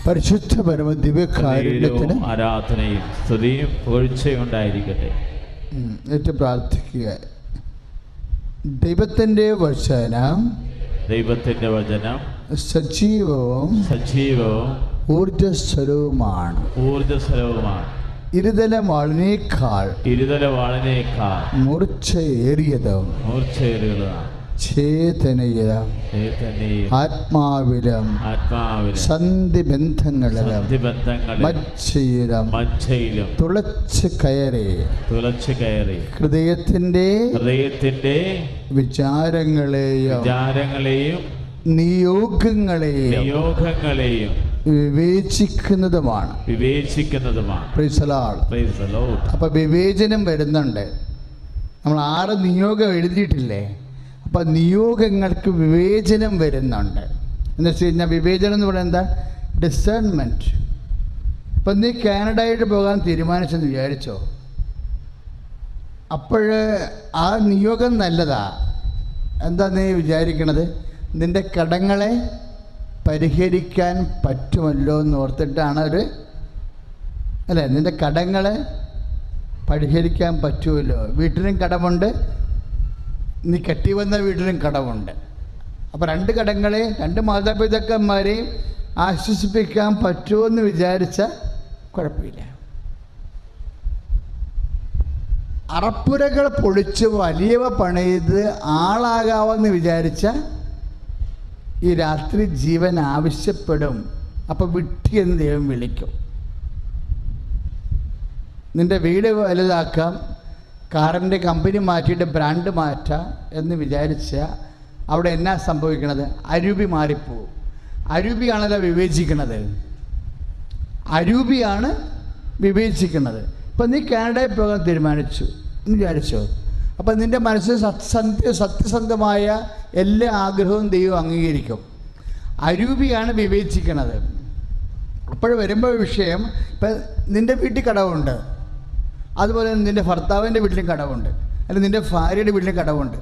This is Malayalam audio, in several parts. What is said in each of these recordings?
പരിശുദ്ധ പരമ ദിവ്യകാരുണ്യത്തിന് ആരാധനയും സ്തുതിയും പുകഴ്ചയും ഉണ്ടായിരിക്കട്ടെ. ഏറ്റവും പ്രാർത്ഥിക്കുക. ദൈവത്തിൻ്റെ വചനം സജീവവും ഊർജ്ജസ്വരവുമാണ്. ഇരുതല വാളിനേക്കാൾ മൂർച്ചയേറിയതും ചേതനയിലും ആത്മാവിലും സന്ധിബന്ധങ്ങളിലും മജ്ജയിലും തുളച്ച് കയറി ഹൃദയത്തിന്റെ വിചാരങ്ങളെയും നിയോഗങ്ങളെയും വിവേചിക്കുന്നതുമാണ്. അപ്പൊ വിവേചനം വരുന്നുണ്ട്. നമ്മൾ 6 നിയോഗം എഴുതിയിട്ടില്ലേ? അപ്പം നിയോഗങ്ങൾക്ക് വിവേചനം വരുന്നുണ്ട്. എന്ന് വെച്ച് കഴിഞ്ഞാൽ വിവേചനം എന്ന് പറയുന്നത് എന്താ? ഡിസേൺമെൻറ്റ്. ഇപ്പം നീ കാനഡയായിട്ട് പോകാൻ തീരുമാനിച്ചെന്ന് വിചാരിച്ചോ, അപ്പോൾ ആ നിയോഗം നല്ലതാ. എന്താ നീ വിചാരിക്കണത്? നിൻ്റെ കടങ്ങളെ പരിഹരിക്കാൻ പറ്റുമല്ലോ എന്ന് ഓർത്തിട്ടാണ് അല്ലേ? നിൻ്റെ കടങ്ങളെ പരിഹരിക്കാൻ പറ്റുമല്ലോ. വീട്ടിലും കടമുണ്ട്, നീ കെട്ടിവന്ന വീട്ടിലും കടമുണ്ട്. അപ്പോൾ 2 കടങ്ങളെ 2 മാതാപിതാക്കന്മാരെയും ആശ്വസിപ്പിക്കാൻ പറ്റുമെന്ന് വിചാരിച്ച കുഴപ്പമില്ല. അറപ്പുരകൾ പൊളിച്ച് വലിയവ പണിത് ആളാകാമെന്ന് വിചാരിച്ച ഈ രാത്രി ജീവൻ ആവശ്യപ്പെടും. അപ്പോൾ വിട്ടിയെന്ന് ദൈവം വിളിക്കും. നിൻ്റെ വീട് വലുതാക്കാം, കാറിൻ്റെ കമ്പനി മാറ്റിയിട്ട് ബ്രാൻഡ് മാറ്റാം എന്ന് വിചാരിച്ചാൽ അവിടെ എന്നാ സംഭവിക്കണത്? അരൂപി മാറിപ്പോവും. അരൂപിയാണല്ലോ വിവേചിക്കണത്. അരൂപിയാണ് വിവേചിക്കുന്നത്. ഇപ്പം നീ കാനഡയിൽ പോകാൻ തീരുമാനിച്ചു എന്ന് വിചാരിച്ചോ, അപ്പം നിൻ്റെ മനസ്സിൽ സത്യസന്ധമായ എല്ലാ ആഗ്രഹവും ദൈവം അംഗീകരിക്കും. അരൂപിയാണ് വിവേചിക്കണത്. അപ്പോൾ വരുമ്പോൾ വിഷയം, ഇപ്പം നിൻ്റെ വീട്ടിൽ കടവുണ്ട്, അതുപോലെ നിൻ്റെ ഭർത്താവിൻ്റെ വീട്ടിലും കടവുണ്ട്, അല്ലെങ്കിൽ നിൻ്റെ ഭാര്യയുടെ വീട്ടിലും കടവുണ്ട്.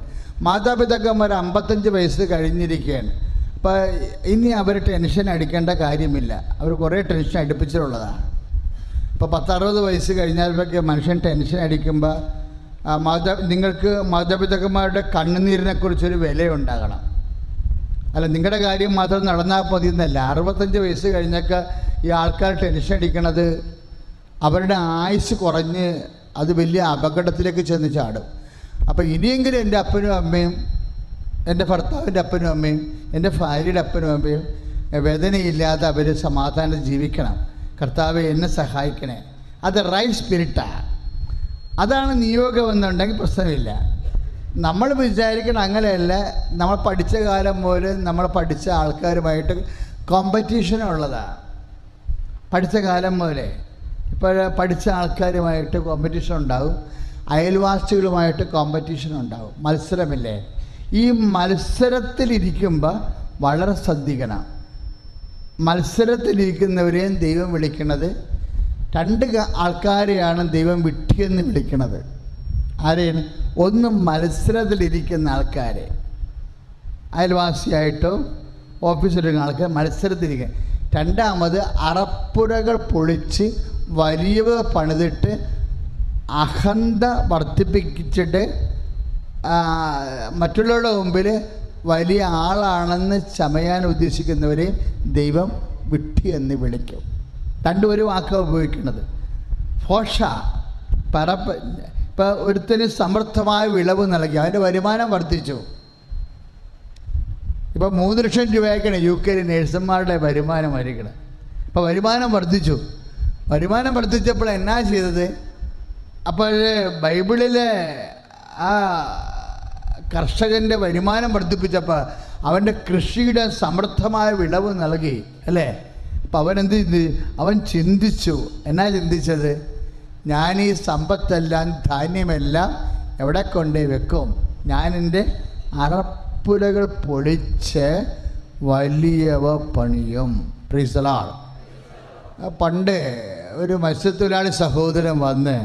മാതാപിതാക്കന്മാർ 55 വയസ്സ് കഴിഞ്ഞിരിക്കുകയാണ്. അപ്പോൾ ഇനി അവർ ടെൻഷൻ അടിക്കേണ്ട കാര്യമില്ല. അവർ കുറേ ടെൻഷൻ അടുപ്പിച്ചിട്ടുള്ളതാണ്. ഇപ്പോൾ 10-60 വയസ്സ് കഴിഞ്ഞാലൊക്കെ മനുഷ്യൻ ടെൻഷൻ അടിക്കുമ്പോൾ നിങ്ങൾക്ക് മാതാപിതാക്കന്മാരുടെ കണ്ണുനീരിനെക്കുറിച്ചൊരു വിലയുണ്ടാകണം. അല്ല, നിങ്ങളുടെ കാര്യം മാത്രം നടന്നാൽ മതി എന്നല്ല. 65 വയസ്സ് കഴിഞ്ഞൊക്കെ ഈ ആൾക്കാർ ടെൻഷൻ അടിക്കണത് അവരുടെ ആയുസ് കുറഞ്ഞ് അത് വലിയ അപകടത്തിലേക്ക് ചെന്ന് ചാടും. അപ്പോൾ ഇനിയെങ്കിലും എൻ്റെ അപ്പനും അമ്മയും, എൻ്റെ ഭർത്താവിൻ്റെ അപ്പനും അമ്മയും, എൻ്റെ ഭാര്യയുടെ അപ്പനും അമ്മയും വേദനയില്ലാതെ അവർ സമാധാനം ജീവിക്കണം. കർത്താവെ എന്നെ സഹായിക്കണേ. അത് റൈറ്റ് സ്പിരിറ്റാണ്. അതാണ് നിയോഗം എന്നുണ്ടെങ്കിൽ പ്രശ്നമില്ല. നമ്മൾ വിചാരിക്കണം അങ്ങനെയല്ല. നമ്മൾ പഠിച്ച കാലം മുതൽ നമ്മൾ പഠിച്ച ആൾക്കാരുമായിട്ട് കോമ്പറ്റീഷനുള്ളതാണ്. പഠിച്ച കാലം മുതലേ ഇപ്പോൾ പഠിച്ച ആൾക്കാരുമായിട്ട് കോമ്പറ്റീഷൻ ഉണ്ടാവും, അയൽവാസികളുമായിട്ട് കോമ്പറ്റീഷൻ ഉണ്ടാവും, മത്സരമില്ലേ? ഈ മത്സരത്തിലിരിക്കുമ്പോൾ വളരെ ശ്രദ്ധിക്കണം. മത്സരത്തിലിരിക്കുന്നവരെയും ദൈവം വിളിക്കുന്നത് 2 ആൾക്കാരെയാണ് ദൈവം വിട്ടിയെന്ന് വിളിക്കുന്നത്. ആരെയാണ്? ഒന്ന് മത്സരത്തിലിരിക്കുന്ന ആൾക്കാരെ, അയൽവാസിയായിട്ടോ ഓഫീസിലിരിക്കുന്ന ആൾക്കാർ മത്സരത്തിലിരിക്കുക. 2ാമത് അറപ്പുരകൾ പൊളിച്ച് വലിയവ പണിതിട്ട് അഹന്ത വർദ്ധിപ്പിച്ചിട്ട് മറ്റുള്ളവരുടെ മുമ്പിൽ വലിയ ആളാണെന്ന് ചമയാൻ ഉദ്ദേശിക്കുന്നവരെ ദൈവം വിട്ടി എന്ന് വിളിക്കും. 2 ഒരു വാക്കാണ് ഉപയോഗിക്കുന്നത്. ഫോഷ ഇപ്പം ഒരുത്തിന് സമൃദ്ധമായ വിളവ് നൽകി, അതിൻ്റെ വരുമാനം വർദ്ധിച്ചു. ഇപ്പം 3 ലക്ഷം രൂപയ്ക്കാണ് UK നേഴ്സുമാരുടെ വരുമാനം വരികണത്. അപ്പോൾ വരുമാനം വർദ്ധിച്ചു. വരുമാനം വർദ്ധിച്ചപ്പോൾ എന്നാ ചെയ്തത്? അപ്പോൾ ബൈബിളിലെ ആ കർഷകൻ്റെ വരുമാനം വർദ്ധിപ്പിച്ചപ്പോൾ അവൻ്റെ കൃഷിയുടെ സമൃദ്ധമായ വിളവ് നൽകി, അല്ലേ? അപ്പം അവനെന്ത് ചെയ്തു? അവൻ ചിന്തിച്ചു. എന്നാ ചിന്തിച്ചത്? ഞാൻ ഈ സമ്പത്തെല്ലാം, ധാന്യമെല്ലാം എവിടെ കൊണ്ടേ വെക്കും? ഞാൻ എൻ്റെ അറപ്പുരകൾ പൊളിച്ച് വലിയവ പണിയും. Price the Lord. പണ്ട് ഒരു മത്സ്യത്തൊഴിലാളി സഹോദരൻ വന്ന്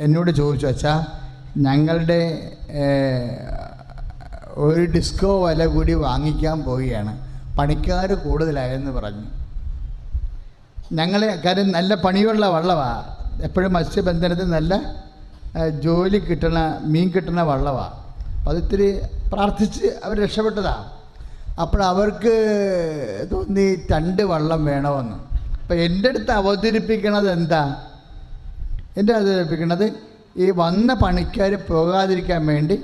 എന്നോട് ചോദിച്ചു, അച്ഛാ ഞങ്ങളുടെ ഒരു ഡിസ്കോ വല കൂടി വാങ്ങിക്കാൻ പോവുകയാണ്, പണിക്കാർ കൂടുതലായെന്ന് പറഞ്ഞു. കാര്യം നല്ല പണിയുള്ള വള്ളമാണ്, എപ്പോഴും മത്സ്യബന്ധനത്തിന് നല്ല ജോലി കിട്ടണ മീൻ കിട്ടുന്ന വള്ളമാണ്. അപ്പോൾ അതിത്തിരി പ്രാർത്ഥിച്ച് അവർ രക്ഷപ്പെട്ടതാണ്. അപ്പോഴവർക്ക് തോന്നി 2 വള്ളം വേണമെന്ന്. അപ്പോൾ എൻ്റെ അടുത്ത് അവതരിപ്പിക്കണത് എന്താ? അവതരിപ്പിക്കണത് ഈ വന്ന പണിക്കാർ പോകാതിരിക്കാൻ വേണ്ടി,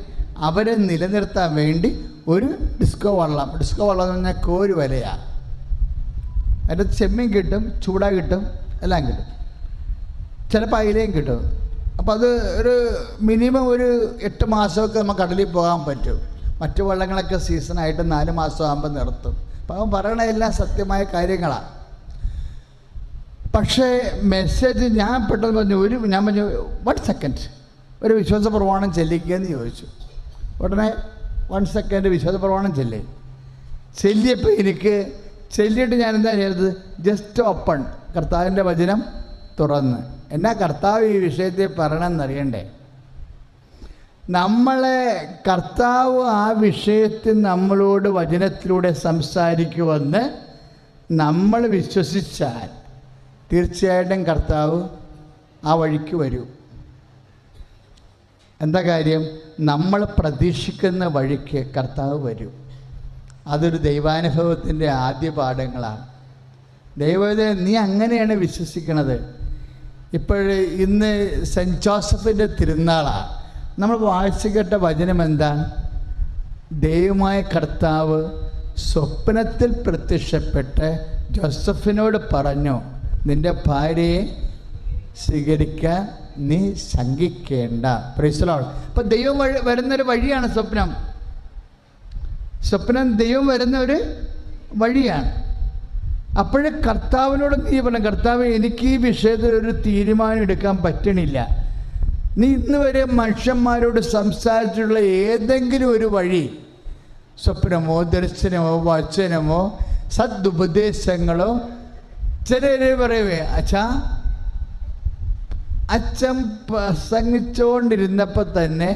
അവരെ നിലനിർത്താൻ വേണ്ടി ഒരു ഡിസ്കോ വള്ളം എന്ന് പറഞ്ഞാൽ കോര് വലയാണ്. അതിൻ്റെ ചെമ്മീൻ കിട്ടും, ചൂട കിട്ടും, എല്ലാം കിട്ടും, ചിലപ്പോൾ അയിലയും കിട്ടും. അപ്പോൾ അത് ഒരു മിനിമം ഒരു 8 മാസമൊക്കെ നമുക്ക് കടലിൽ പോകാൻ പറ്റും. മറ്റു വള്ളങ്ങളൊക്കെ സീസണായിട്ട് 4 മാസം ആകുമ്പോൾ നിർത്തും. അപ്പോൾ അവൻ പറയണ എല്ലാം സത്യമായ കാര്യങ്ങളാണ്. പക്ഷേ മെസ്സേജ് ഞാൻ പെട്ടെന്ന് പറഞ്ഞു 1 സെക്കൻഡ് ഒരു വിശ്വാസ പ്രമാണം ചെല്ലിക്കുകയെന്ന് ചോദിച്ചു. ഉടനെ 1 സെക്കൻഡ് വിശ്വാസ പ്രമാണം ചെല്ലിയപ്പോൾ ചെല്ലിയിട്ട് ഞാൻ എന്താ ചെയ്തത്? ജസ്റ്റ് ഓപ്പൺ, കർത്താവിൻ്റെ വചനം തുറന്ന്. എന്നാ കർത്താവ് ഈ വിഷയത്തെ പറയണമെന്നറിയണ്ടേ? നമ്മളെ കർത്താവ് ആ വിഷയത്തിൽ നമ്മളോട് വചനത്തിലൂടെ സംസാരിക്കുമെന്ന് നമ്മൾ വിശ്വസിച്ചാൽ തീർച്ചയായിട്ടും കർത്താവ് ആ വഴിക്ക് വരും. എന്താ കാര്യം? നമ്മൾ പ്രതീക്ഷിക്കുന്ന വഴിക്ക് കർത്താവ് വരും. അതൊരു ദൈവാനുഭവത്തിൻ്റെ ആദ്യ പാഠങ്ങളാണ്. ദൈവത്തെ നീ അങ്ങനെയാണ് വിശ്വസിക്കണത്. ഇന്ന് സെൻറ്റ് ജോസഫിൻ്റെ തിരുനാളാണ്. നമ്മൾ വായിച്ചു കേട്ട വചനം എന്താണ്? ദൈവമായ കർത്താവ് സ്വപ്നത്തിൽ പ്രത്യക്ഷപ്പെട്ട് ജോസഫിനോട് പറഞ്ഞു, നിൻ്റെ ഭാര്യയെ സ്വീകരിക്കാൻ നീ ശങ്കിക്കേണ്ട. Price the Lord. അപ്പോൾ ദൈവം വരുന്നൊരു വഴിയാണ് സ്വപ്നം. ദൈവം വരുന്ന ഒരു വഴിയാണ്. അപ്പോഴേ കർത്താവിനോട് നീ പറഞ്ഞു, കർത്താവ് എനിക്ക് ഈ വിഷയത്തിൽ ഒരു തീരുമാനം എടുക്കാൻ പറ്റണില്ല. നീ ഇന്ന് വരെ മനുഷ്യന്മാരോട് സംസാരിച്ചിട്ടുള്ള ഏതെങ്കിലും ഒരു വഴി, സ്വപ്നമോ ദർശനമോ വചനമോ സദുപദേശങ്ങളോ, ചിലർ പറയവേ അച്ഛൻ പ്രസംഗിച്ചുകൊണ്ടിരുന്നപ്പോൾ തന്നെ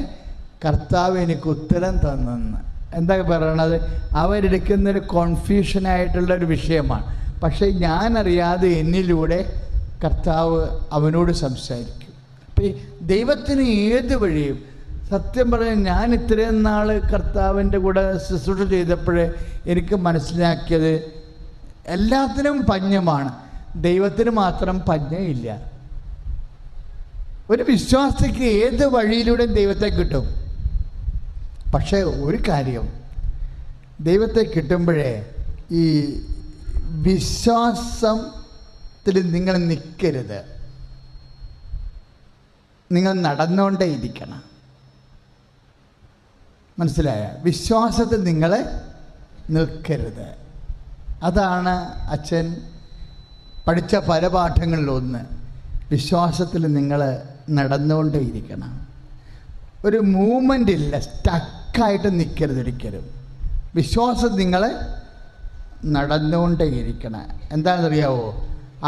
കർത്താവ് എനിക്ക് ഉത്തരം തന്നെന്ന്. എന്താ പറയണത്? അവരെടുക്കുന്നൊരു കോൺഫ്യൂഷനായിട്ടുള്ളൊരു വിഷയമാണ്. പക്ഷേ ഞാനറിയാതെ എന്നിലൂടെ കർത്താവ് അവനോട് സംസാരിക്കും. അപ്പം ഈ ദൈവത്തിന് ഏത് വഴിയും, സത്യം പറഞ്ഞാൽ ഞാൻ ഇത്രയും നാൾ കർത്താവിൻ്റെ കൂടെ ശുശ്രൂഷ ചെയ്തപ്പോഴേ എനിക്ക് മനസ്സിലാക്കിയത് എല്ലാത്തിനും പഞ്ഞമാണ്, ദൈവത്തിന് മാത്രം പഞ്ഞമില്ല. ഒരു വിശ്വാസിക്ക് ഏത് വഴിയിലൂടെയും ദൈവത്തെ കിട്ടും. പക്ഷേ ഒരു കാര്യം, ദൈവത്തെ കിട്ടുമ്പോഴേ ഈ വിശ്വാസത്തിൽ നിങ്ങൾ നിൽക്കരുത്, നിങ്ങൾ നടന്നുകൊണ്ടേ ഇരിക്കണം. മനസ്സിലായ? വിശ്വാസത്തിൽ നിങ്ങൾ നിൽക്കരുത്. അതാണ് അച്ഛൻ പഠിച്ച പല പാഠങ്ങളിലൊന്ന്. വിശ്വാസത്തിൽ നിങ്ങൾ നടന്നുകൊണ്ടേ ഇരിക്കണം. ഒരു മൂവ്മെൻ്റ് ഇല്ല, സ്റ്റക്കായിട്ട് നിൽക്കരുത് ഒരിക്കലും. വിശ്വാസം നിങ്ങൾ നടന്നുകൊണ്ടേ ഇരിക്കണം. എന്താണെന്നറിയാവോ?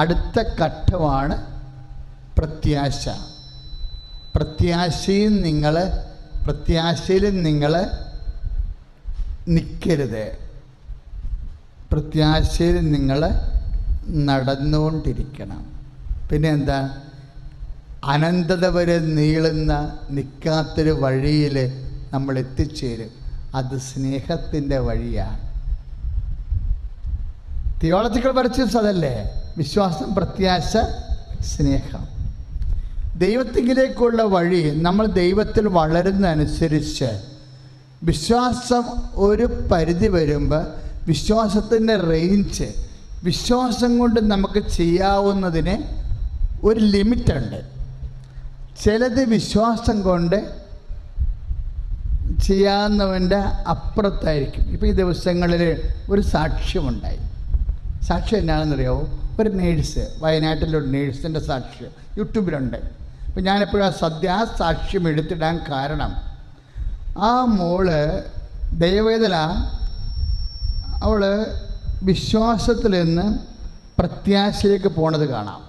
അടുത്ത ഘട്ടമാണ് പ്രത്യാശ. പ്രത്യാശയിൽ നിങ്ങൾ നിൽക്കരുത്. പ്രത്യാശയിൽ നിങ്ങൾ നടന്നുകൊണ്ടിരിക്കണം. പിന്നെ എന്താ? അനന്തത വരെ നീളുന്ന നിൽക്കാത്തൊരു വഴിയിൽ നമ്മൾ എത്തിച്ചേരും. അത് സ്നേഹത്തിൻ്റെ വഴിയാണ്. തിയോളജിക്കൽ വെർച്യൂസ് അതല്ലേ? വിശ്വാസം, പ്രത്യാശ, സ്നേഹം. ദൈവത്തിലേക്കുള്ള വഴി, നമ്മൾ ദൈവത്തിൽ വളരുന്നതനുസരിച്ച് വിശ്വാസം ഒരു പരിധി വരുമ്പോൾ വിശ്വാസത്തിൻ്റെ റേഞ്ച്, വിശ്വാസം കൊണ്ട് നമുക്ക് ചെയ്യാവുന്നതിന് ഒരു ലിമിറ്റുണ്ട്. ചിലത് വിശ്വാസം കൊണ്ട് ചെയ്യാവുന്നവൻ്റെ അപ്പുറത്തായിരിക്കും. ഇപ്പോൾ ഈ ദിവസങ്ങളിൽ ഒരു സാക്ഷ്യമുണ്ടായി. സാക്ഷ്യം എന്നാണെന്നറിയാമോ? ഒരു നേഴ്സ്, വയനാട്ടിലൊരു നേഴ്സിൻ്റെ സാക്ഷ്യം യൂട്യൂബിലുണ്ട്. അപ്പോൾ ഞാനെപ്പോഴും ആ സാക്ഷ്യം എടുത്തിടാൻ കാരണം, ആ മോള് ദൈവവേദന, അവൾ വിശ്വാസത്തിൽ നിന്ന് പ്രത്യാശയിലേക്ക് പോണത് കാണാം.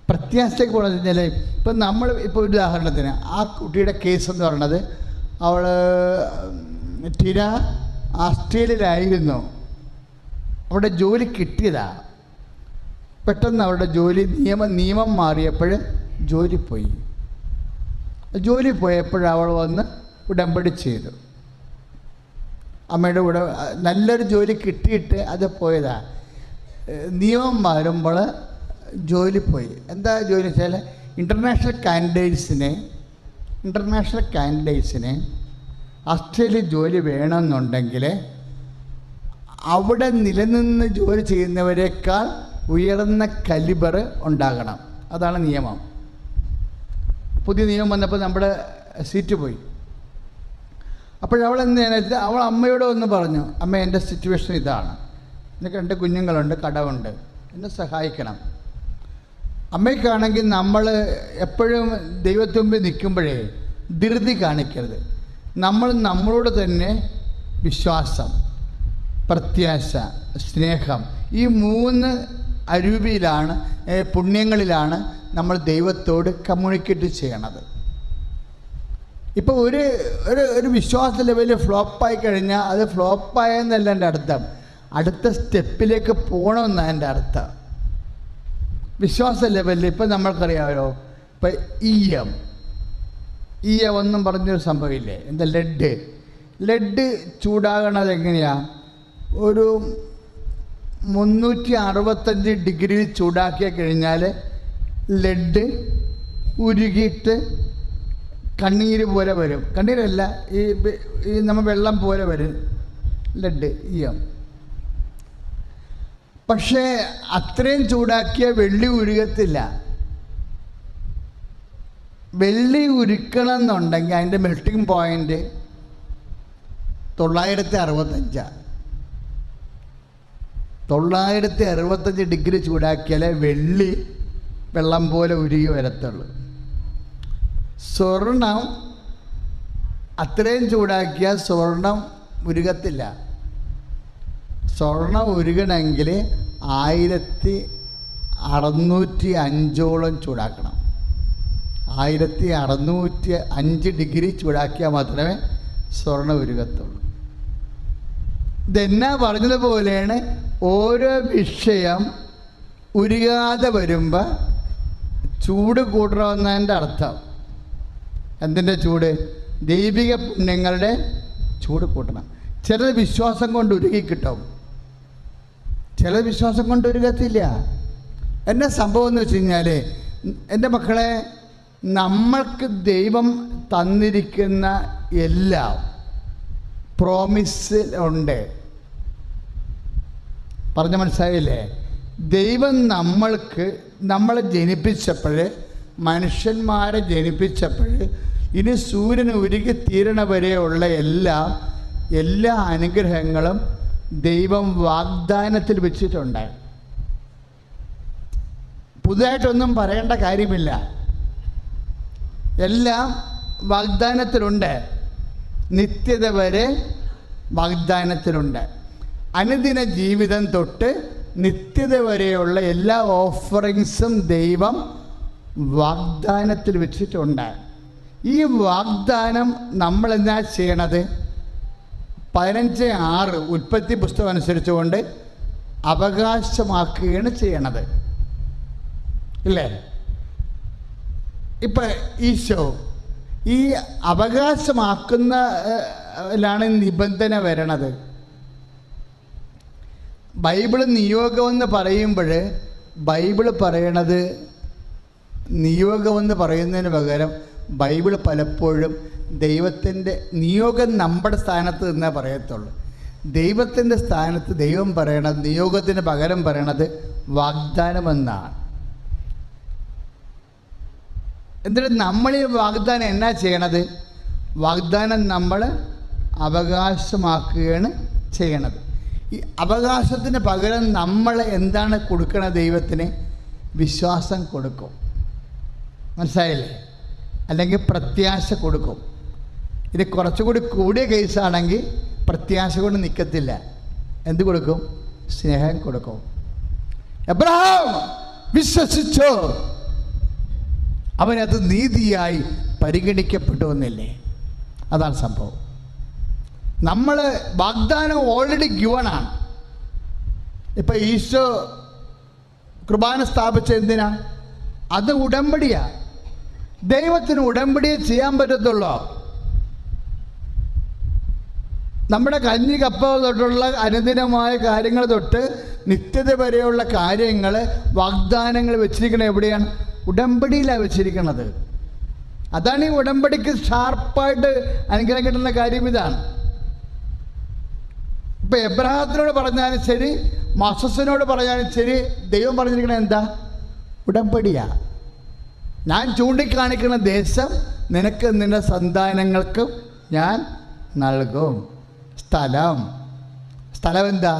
പ്രത്യാശയ്ക്ക് പോകണമെന്ന് വെച്ചാൽ, ഇപ്പം നമ്മൾ ഇപ്പോൾ ഒരു ഉദാഹരണത്തിന് ആ കുട്ടിയുടെ കേസ് എന്ന് പറയുന്നത്, അവൾ ടിന ആസ്ട്രേലിയയിലായിരുന്നു, അവിടെ ജോലി കിട്ടിയതാണ്. പെട്ടെന്ന് അവരുടെ നിയമം മാറിയപ്പോൾ ജോലി പോയി. ജോലി പോയപ്പോൾ അവൾ വന്ന് ഉടമ്പടി ചെയ്തു. അമ്മയുടെ കൂടെ നല്ലൊരു ജോലി കിട്ടിയിട്ട് അത് പോയതാ. നിയമം മാറുമ്പോൾ ജോലി പോയി. എന്താ ജോലി വെച്ചാൽ ഇൻ്റർനാഷണൽ കാൻഡിഡേറ്റ്സിനെ ഓസ്ട്രേലിയ ജോലി വേണമെന്നുണ്ടെങ്കിൽ അവിടെ നിലനിന്ന് ജോലി ചെയ്യുന്നവരെക്കാൾ ഉയർന്ന കലിബർ ഉണ്ടാകണം. അതാണ് നിയമം. പുതിയ നിയമം വന്നപ്പോൾ നമ്മുടെ സീറ്റ് പോയി. അപ്പോഴവൾ എന്തെന്ന് അവൾ അമ്മയോട് ഒന്ന് പറഞ്ഞു, അമ്മ എൻ്റെ സിറ്റുവേഷൻ ഇതാണ്, എനിക്ക് 2 കുഞ്ഞുങ്ങളുണ്ട്, കടമുണ്ട്, എന്നെ സഹായിക്കണം. അമ്മയ്ക്കാണെങ്കിൽ നമ്മൾ എപ്പോഴും ദൈവത്തുമ്പിൽ നിൽക്കുമ്പോഴേ ധൃതി കാണിക്കരുത്. നമ്മളോട് തന്നെ വിശ്വാസം, പ്രത്യാശ, സ്നേഹം, ഈ 3 അരൂപിയിലാണ്, പുണ്യങ്ങളിലാണ് നമ്മൾ ദൈവത്തോട് കമ്മ്യൂണിക്കേറ്റ് ചെയ്യണത്. ഇപ്പോൾ ഒരു വിശ്വാസ ലെവലിൽ ഫ്ലോപ്പായി കഴിഞ്ഞാൽ അത് ഫ്ലോപ്പായെന്നല്ല എൻ്റെ അർത്ഥം, അടുത്ത സ്റ്റെപ്പിലേക്ക് പോകണമെന്നാണ് എൻ്റെ അർത്ഥം. വിശ്വാസ ലെവലിൽ ഇപ്പം നമ്മൾക്കറിയാമല്ലോ, ഇപ്പം ഈയം ഒന്നും പറഞ്ഞൊരു സംഭവമില്ലേ, എന്താ ലെഡ് ചൂടാകണത് എങ്ങനെയാണ്? ഒരു 365 ഡിഗ്രിയിൽ ചൂടാക്കി കഴിഞ്ഞാൽ ലെഡ് ഉരുകിയിട്ട് കണ്ണീര് പോലെ വരും. കണ്ണീരല്ല, ഈ നമ്മൾ വെള്ളം പോലെ വരും ലെഡ്, ഈയം. പക്ഷേ അത്രയും ചൂടാക്കിയ വെള്ളി ഉരുകത്തില്ല. വെള്ളി ഉരുക്കണം എന്നുണ്ടെങ്കിൽ അതിൻ്റെ മെൽട്ടിങ് പോയിൻ്റ് 965. 965 ഡിഗ്രി ചൂടാക്കിയാലേ വെള്ളി വെള്ളം പോലെ ഉരുകി വരത്തുള്ളൂ. സ്വർണം അത്രയും ചൂടാക്കിയാൽ സ്വർണം ഉരുകത്തില്ല. സ്വർണം ഉരുകണമെങ്കിൽ 1605 ചൂടാക്കണം. 1605 ഡിഗ്രി ചൂടാക്കിയാൽ മാത്രമേ സ്വർണം ഉരുകത്തുള്ളൂ. ഇതെന്നാ പറഞ്ഞതുപോലെയാണ്, ഓരോ വിഷയം ഉരുകാതെ വരുമ്പോൾ ചൂട് കൂട്ടണമെന്നതിൻ്റെ അർത്ഥം. എന്തിൻ്റെ ചൂട്? ദൈവിക പുണ്യങ്ങളുടെ ചൂട് കൂട്ടണം. ചിലത് വിശ്വാസം കൊണ്ട് ഉരുകി കിട്ടും, ചില വിശ്വാസം കൊണ്ട് ഉരുകത്തില്ല. എന്നാ സംഭവം എന്ന് വെച്ച് കഴിഞ്ഞാൽ, എൻ്റെ മക്കളെ, നമ്മൾക്ക് ദൈവം തന്നിരിക്കുന്ന എല്ലാം പ്രോമിസ് ഉണ്ട്. പറഞ്ഞ മനസ്സിലായില്ലേ? ദൈവം നമ്മളെ ജനിപ്പിച്ചപ്പോൾ, മനുഷ്യന്മാരെ ജനിപ്പിച്ചപ്പോൾ, ഇനി സൂര്യൻ ഉരുകി തീരണ വരെയുള്ള എല്ലാ അനുഗ്രഹങ്ങളും ദൈവം വാഗ്ദാനത്തിൽ വെച്ചിട്ടുണ്ട്. പുതുതായിട്ടൊന്നും പറയേണ്ട കാര്യമില്ല, എല്ലാം വാഗ്ദാനത്തിലുണ്ട്. നിത്യത വരെ വാഗ്ദാനത്തിലുണ്ട്. അനുദിന ജീവിതം തൊട്ട് നിത്യത വരെയുള്ള എല്ലാ ഓഫറിങ്സും ദൈവം വാഗ്ദാനത്തിൽ വെച്ചിട്ടുണ്ട്. ഈ വാഗ്ദാനം നമ്മളെന്താ ചെയ്യണത്? 15:6 ഉൽപ്പത്തി പുസ്തകം അനുസരിച്ചുകൊണ്ട് അവകാശമാക്കുകയാണ് ചെയ്യണത്, ഇല്ലേ? ഇപ്പം ഈശോ ഈ അവകാശമാക്കുന്നതിലാണ് നിബന്ധന വരണത്. ബൈബിള് നിയോഗമെന്ന് പറയുമ്പോൾ ബൈബിള് പറയണത്, നിയോഗമെന്ന് പറയുന്നതിന് പകരം ബൈബിൾ പലപ്പോഴും ദൈവത്തിൻ്റെ നിയോഗം നമ്മുടെ സ്ഥാനത്ത് നിന്നേ പറയത്തുള്ളൂ. ദൈവത്തിൻ്റെ സ്ഥാനത്ത് ദൈവം പറയണത്, നിയോഗത്തിന് പകരം പറയണത് വാഗ്ദാനമെന്നാണ്. എന്നിട്ട് നമ്മൾ ഈ വാഗ്ദാനം എന്നാ ചെയ്യണത്? വാഗ്ദാനം നമ്മൾ അവകാശമാക്കുകയാണ് ചെയ്യണത്. ഈ അവകാശത്തിന് പകരം നമ്മൾ എന്താണ് കൊടുക്കണത്? ദൈവത്തിന് വിശ്വാസം കൊടുക്കും, മനസ്സിലായില്ലേ? അല്ലെങ്കിൽ പ്രത്യാശ കൊടുക്കും. ഇത് കുറച്ചുകൂടി കൂടിയ കേസാണെങ്കിൽ പ്രത്യാശ കൊണ്ട് നിൽക്കത്തില്ല. എന്ത് കൊടുക്കും? സ്നേഹം കൊടുക്കും. എബ്രഹാം വിശ്വസിച്ചോ, അവനത് നീതിയായി പരിഗണിക്കപ്പെട്ടു എന്നില്ലേ? അതാണ് സംഭവം. നമ്മൾ വാഗ്ദാനം ഓൾറെഡി ഗിവണാണ്. ഇപ്പം ഈശോ കുർബാന സ്ഥാപിച്ചത് എന്തിനാ? അത് ഉടമ്പടിയാ. ദൈവത്തിന് ഉടമ്പടിയെ ചെയ്യാൻ പറ്റത്തുള്ളൂ. നമ്മുടെ കഞ്ഞി കപ്പ തൊട്ടുള്ള അനുദിനമായ കാര്യങ്ങൾ തൊട്ട് നിത്യത വരെയുള്ള കാര്യങ്ങൾ, വാഗ്ദാനങ്ങൾ വെച്ചിരിക്കുന്നത് എവിടെയാണ്? ഉടമ്പടിയിലാണ് വെച്ചിരിക്കുന്നത്. അതാണ് ഈ ഉടമ്പടിക്ക് ഷാർപ്പായിട്ട് അനുഗ്രഹം കിട്ടുന്ന കാര്യം. ഇതാണ്. ഇപ്പം എബ്രഹാത്തിനോട് പറഞ്ഞാലും ശരി, മോസസിനോട് പറഞ്ഞാലും ശരി, ദൈവം പറഞ്ഞിരിക്കണത് എന്താ? ഉടമ്പടിയാ. ഞാൻ ചൂണ്ടിക്കാണിക്കുന്ന ദേശം നിനക്ക് നിന്റെ സന്താനങ്ങൾക്കും ഞാൻ നൽകും. സ്ഥലം എന്താ?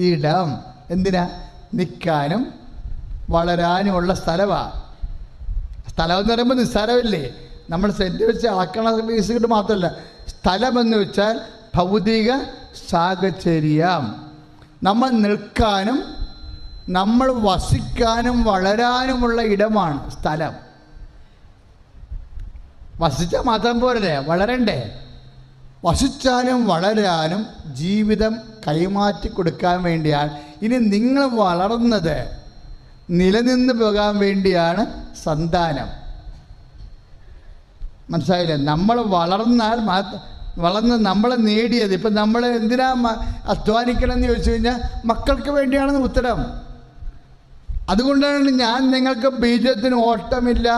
ഇടം. എന്തിനാ? നിൽക്കാനും വളരാനുമുള്ള സ്ഥലമാണ്. സ്ഥലം എന്ന് പറയുമ്പോൾ നിസ്സാരമില്ലേ? നമ്മൾ സെൻറ്റ് വെച്ച് അളക്കണ ഫീസ് മാത്രമല്ല. സ്ഥലമെന്ന് വെച്ചാൽ ഭൗതിക സാഹചര്യം. നമ്മൾ നിൽക്കാനും നമ്മൾ വസിക്കാനും വളരാനുമുള്ള ഇടമാണ് സ്ഥലം. വസിച്ചാൽ മാത്രം പോരല്ലേ, വളരണ്ടേ? വസിച്ചാലും വളരാനും ജീവിതം കൈമാറ്റി കൊടുക്കാൻ വേണ്ടിയാണ്. ഇനി നിങ്ങൾ വളർന്നത് നിലനിന്ന് പോകാൻ വേണ്ടിയാണ് സന്താനം. മനസ്സിലായില്ലേ? നമ്മൾ വളർന്ന് നമ്മൾ നേടിയത്. ഇപ്പം നമ്മൾ എന്തിനാ അധ്വാനിക്കണം എന്ന് ചോദിച്ചു കഴിഞ്ഞാൽ മക്കൾക്ക് വേണ്ടിയാണെന്ന് ഉത്തരം. അതുകൊണ്ടാണ് ഞാൻ നിങ്ങൾക്ക് ബീജത്തിന് ഓട്ടമില്ല,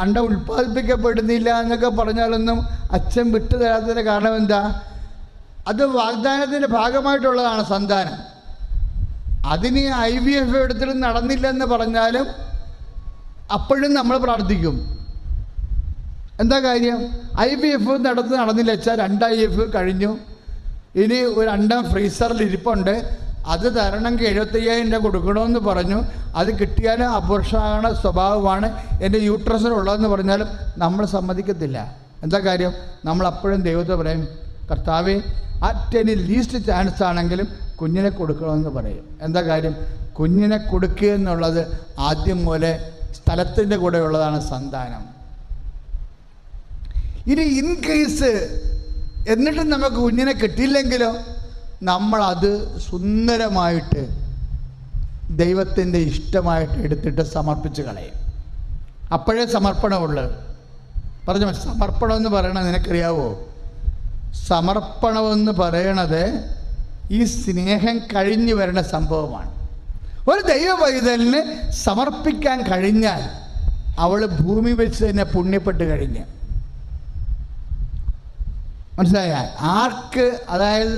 അണ്ടം ഉൽപ്പാദിപ്പിക്കപ്പെടുന്നില്ല എന്നൊക്കെ പറഞ്ഞാലൊന്നും അച്ഛൻ വിട്ടു തരാത്തതിൻ്റെ കാരണം എന്താ? അത് വാഗ്ദാനത്തിൻ്റെ ഭാഗമായിട്ടുള്ളതാണ് സന്താനം. അതിന് IVF എടുത്തിട്ട് നടന്നില്ലെന്ന് പറഞ്ഞാലും അപ്പോഴും നമ്മൾ പ്രാർത്ഥിക്കും. എന്താ കാര്യം? IVF നടന്നില്ല വെച്ചാൽ 2 IVF കഴിഞ്ഞു, ഇനി ഒരു അണ്ടം ഫ്രീസറിൽ ഇരിപ്പുണ്ട്, അത് തരണമെങ്കിൽ 75,000 രൂപ കൊടുക്കണമെന്ന് പറഞ്ഞു. അത് കിട്ടിയാലും അപുരുഷാണ് സ്വഭാവമാണ് എൻ്റെ യൂട്രസിനുള്ളതെന്ന് പറഞ്ഞാലും നമ്മൾ സമ്മതിക്കത്തില്ല. എന്താ കാര്യം? നമ്മൾ അപ്പോഴും ദൈവത്തെ പറയും, കർത്താവേ അറ്റ് എനി ലീസ്റ്റ് ചാൻസ് ആണെങ്കിലും കുഞ്ഞിനെ കൊടുക്കണമെന്ന് പറയും. എന്താ കാര്യം? കുഞ്ഞിനെ കൊടുക്കുക എന്നുള്ളത് ആദ്യം പോലെ സ്ഥലത്തിൻ്റെ കൂടെ ഉള്ളതാണ് സന്താനം. ഇനി ഇൻ കേസ് എന്നിട്ടും നമുക്ക് കുഞ്ഞിനെ കിട്ടിയില്ലെങ്കിലോ, നമ്മളത് സുന്ദരമായിട്ട് ദൈവത്തിൻ്റെ ഇഷ്ടമായിട്ട് എടുത്തിട്ട് സമർപ്പിച്ച് കളയും. അപ്പോഴേ സമർപ്പണമുള്ളത്. പറഞ്ഞു, സമർപ്പണം എന്ന് പറയണത് നിനക്കറിയാവോ? സമർപ്പണമെന്ന് പറയണത് ഈ സ്നേഹം കഴിഞ്ഞു വരുന്ന സംഭവമാണ്. ഒരു ദൈവ പൈതലിന് സമർപ്പിക്കാൻ കഴിഞ്ഞാൽ അവൾ ഭൂമി വെച്ച് തന്നെ പുണ്യപ്പെട്ട് കഴിഞ്ഞ്. മനസ്സിലായ? ആർക്ക്? അതായത്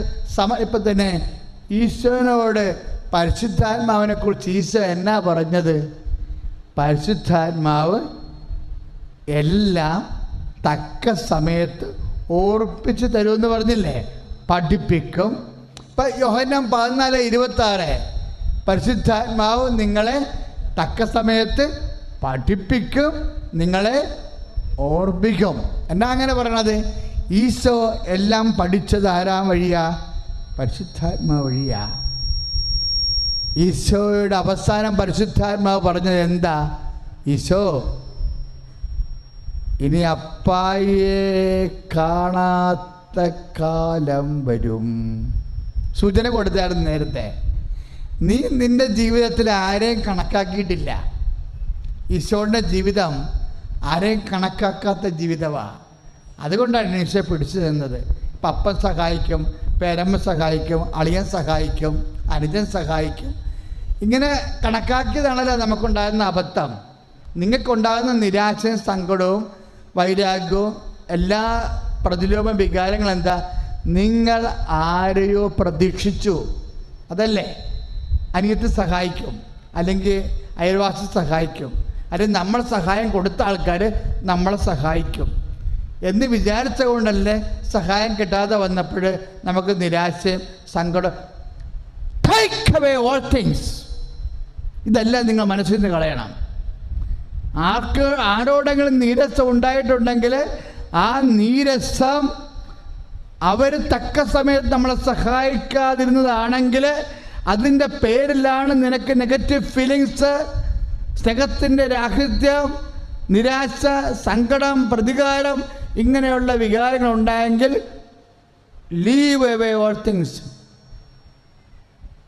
ഇപ്പം തന്നെ ഈശോനോട് പരിശുദ്ധാത്മാവിനെ കുറിച്ച് ഈശോ എന്നാ പറഞ്ഞത്? പരിശുദ്ധാത്മാവ് എല്ലാം തക്ക സമയത്ത് ഓർപ്പിച്ച് തരുമെന്ന് പറഞ്ഞില്ലേ? പഠിപ്പിക്കും. ഇപ്പം യോഹന്നാൻ 14:26 പരിശുദ്ധാത്മാവ് നിങ്ങളെ തക്ക സമയത്ത് പഠിപ്പിക്കും, നിങ്ങളെ ഓർപ്പിക്കും. എന്നാ അങ്ങനെ പറയണത്? ഈശോ എല്ലാം പഠിച്ചത് ആരാ വഴിയാ? പരിശുദ്ധാത്മാവ് വഴിയാ. ഈശോയുടെ അവസാനം പരിശുദ്ധാത്മാവ് പറഞ്ഞത് എന്താ? ഈശോ ഇനി അപ്പായെ കാണാത്ത കാലം വരും. സൂചന കൊടുത്തായിരുന്നു നേരത്തെ. നീ നിൻ്റെ ജീവിതത്തിൽ ആരെയും കണക്കാക്കിയിട്ടില്ല. ഈശോയുടെ ജീവിതം ആരെയും കണക്കാക്കാത്ത ജീവിതമാണ്. അതുകൊണ്ടാണ് ഈശോ പിടിച്ചു തന്നത്. പപ്പൻ സഹായിക്കും, പേരമ്മ സഹായിക്കും, അളിയൻ സഹായിക്കും, അനുജൻ സഹായിക്കും. ഇങ്ങനെ കണക്കാക്കിയതാണല്ലോ നമുക്കുണ്ടാകുന്ന അബദ്ധം. നിങ്ങൾക്കുണ്ടാകുന്ന നിരാശയും സങ്കടവും വൈരാഗ്യവും എല്ലാ പ്രതിലോഭ വികാരങ്ങൾ എന്താ? നിങ്ങൾ ആരെയോ പ്രതീക്ഷിച്ചു. അതല്ലേ? അനിയത്തി സഹായിക്കും, അല്ലെങ്കിൽ അയൽവാസി സഹായിക്കും, അല്ലെങ്കിൽ നമ്മൾ സഹായം കൊടുത്ത ആൾക്കാർ നമ്മളെ സഹായിക്കും എന്ന് വിചാരിച്ച കൊണ്ടല്ലേ സഹായം കിട്ടാതെ വന്നപ്പോൾ നമുക്ക് നിരാശയും സങ്കടം. Take away all things. ഇതെല്ലാം നിങ്ങൾ മനസ്സിൽ നിന്ന് കളയണം. ആരോടെങ്കിലും നീരസം ഉണ്ടായിട്ടുണ്ടെങ്കിൽ ആ നീരസം അവർ തക്ക സമയത്ത് നമ്മളെ സഹായിക്കാതിരുന്നതാണെങ്കിൽ അതിൻ്റെ പേരിലാണ് നിനക്ക് നെഗറ്റീവ് ഫീലിങ്സ്, സ്നേഹത്തിൻ്റെ രാഹിത്യം, നിരാശ, സങ്കടം, പ്രതികാരം, ഇങ്ങനെയുള്ള വികാരങ്ങൾ ഉണ്ടായെങ്കിൽ ലീവ് അവേ ഓൾ തിങ്സ്.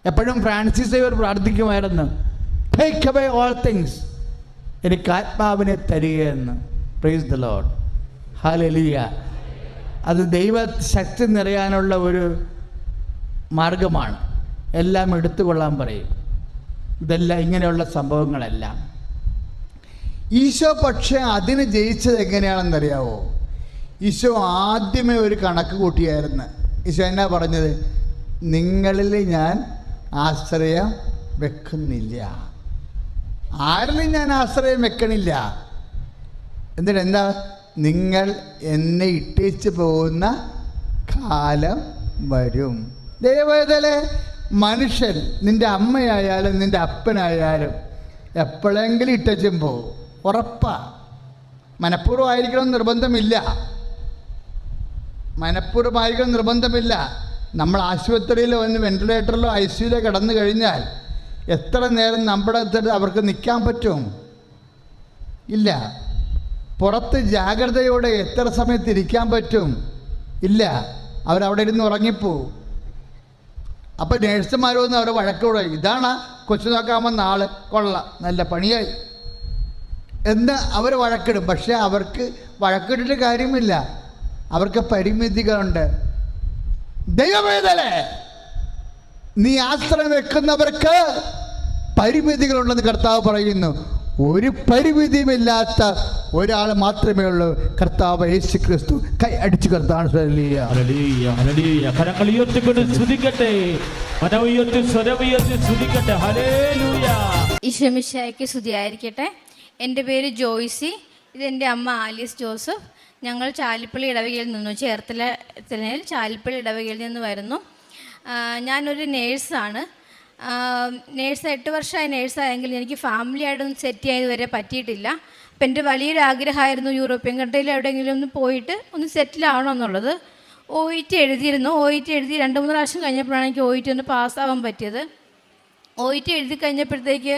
എപ്പോഴും ഫ്രാൻസിസ് സേവ്യർ പ്രാർത്ഥിക്കുമായിരുന്നു, ടേക്ക് അവേ ഓൾ തിങ്സ്, എനിക്ക് ആത്മാവിനെ തരികയെന്ന്. Praise the lord, hallelujah. അത് ദൈവശക്തി നിറയാനുള്ള ഒരു മാർഗമാണ്. എല്ലാം എടുത്തുകൊള്ളാൻ പറയും. ഇതെല്ലാം ഇങ്ങനെയുള്ള സംഭവങ്ങളെല്ലാം ഈശോ പക്ഷേ അതിന് ജയിച്ചത് എങ്ങനെയാണെന്നറിയാവോ? ഈശോ ആദ്യമേ ഒരു കണക്ക് കൂട്ടിയായിരുന്നു. ഈശോ എന്നാ പറഞ്ഞത്? നിങ്ങളിൽ ഞാൻ ആശ്രയം വെക്കുന്നില്ല. ആരിലും ഞാൻ ആശ്രയം വെക്കണില്ല. എന്നിട്ട് എന്താ? നിങ്ങൾ എന്നെ ഇട്ടേച്ച് പോകുന്ന കാലം വരും. ദൈവവേദലെ മനുഷ്യൻ, നിൻ്റെ അമ്മയായാലും നിൻ്റെ അപ്പനായാലും എപ്പോഴെങ്കിലും ഇട്ടേച്ചും പോകും, ഉറപ്പാ. മനഃപൂർവ്വമായിരിക്കണം നിർബന്ധമില്ല, മനഃപൂർവ്വമായിരിക്കണം നിർബന്ധമില്ല. നമ്മൾ ആശുപത്രിയിലോ ഒന്ന് വെന്റിലേറ്ററിലോ ICUയിലോ കിടന്നു കഴിഞ്ഞാൽ എത്ര നേരം നമ്മുടെ അടുത്ത് അവർക്ക് നിൽക്കാൻ പറ്റും? ഇല്ല. പുറത്ത് ജാഗ്രതയോടെ എത്ര സമയത്ത് ഇരിക്കാൻ പറ്റും? ഇല്ല. അവരവിടെ ഇരുന്ന് ഉറങ്ങിപ്പോവും. അപ്പം നേഴ്സുമാർ വന്ന് അവരെ വഴക്കോടെ, ഇതാണ് കൊച്ചു നോക്കാൻ വന്ന ആള്, കൊള്ളാം, നല്ല പണിയായി എന്ന് അവർ വഴക്കിടും. പക്ഷേ അവർക്ക് വഴക്കിട്ടിട്ട് കാര്യമില്ല, അവർക്ക് പരിമിതികളുണ്ട്. ദൈവവേദലേ, നീ ആശ്രയം വെക്കുന്നവർക്ക് പരിമിതികളുണ്ടെന്ന് കർത്താവ് പറയുന്നു. ഒരു പരിമിതിയുമില്ലാത്ത ഒരാൾ മാത്രമേ ഉള്ളൂ, കർത്താവ് യേശു ക്രിസ്തു. കൈ അടിച്ചു കർത്താവ് ഈശോമിശിഹായ്ക്ക് സ്തുതിയായിരിക്കട്ടെ. എൻ്റെ പേര് ജോയ്സി, ഇതെൻ്റെ അമ്മ ആലീസ് ജോസഫ്. ഞങ്ങൾ ചാലിപ്പള്ളി ഇടവകയിൽ നിന്നു, ചേർത്തലയിൽ ചാലിപ്പള്ളി ഇടവകയിൽ നിന്ന് വരുന്നു. ഞാനൊരു നേഴ്സാണ്. നേഴ്സ് 8 വർഷമായി നേഴ്സായെങ്കിൽ എനിക്ക് ഫാമിലിയായിട്ടൊന്നും സെറ്റ് ചെയ്യാൻ ഇതുവരെ പറ്റിയിട്ടില്ല. അപ്പം എൻ്റെ വലിയൊരു ആഗ്രഹമായിരുന്നു യൂറോപ്യൻ കൺട്രിയിൽ എവിടെയെങ്കിലും ഒന്ന് പോയിട്ട് ഒന്ന് സെറ്റിലാവണമെന്നുള്ളത്. OET എഴുതിയിരുന്നു. OET എഴുതി 2-3 പ്രാവശ്യം കഴിഞ്ഞപ്പോഴാണ് എനിക്ക് OET ഒന്ന് പാസ്സാവാൻ പറ്റിയത്. OET എഴുതി കഴിഞ്ഞപ്പോഴത്തേക്ക്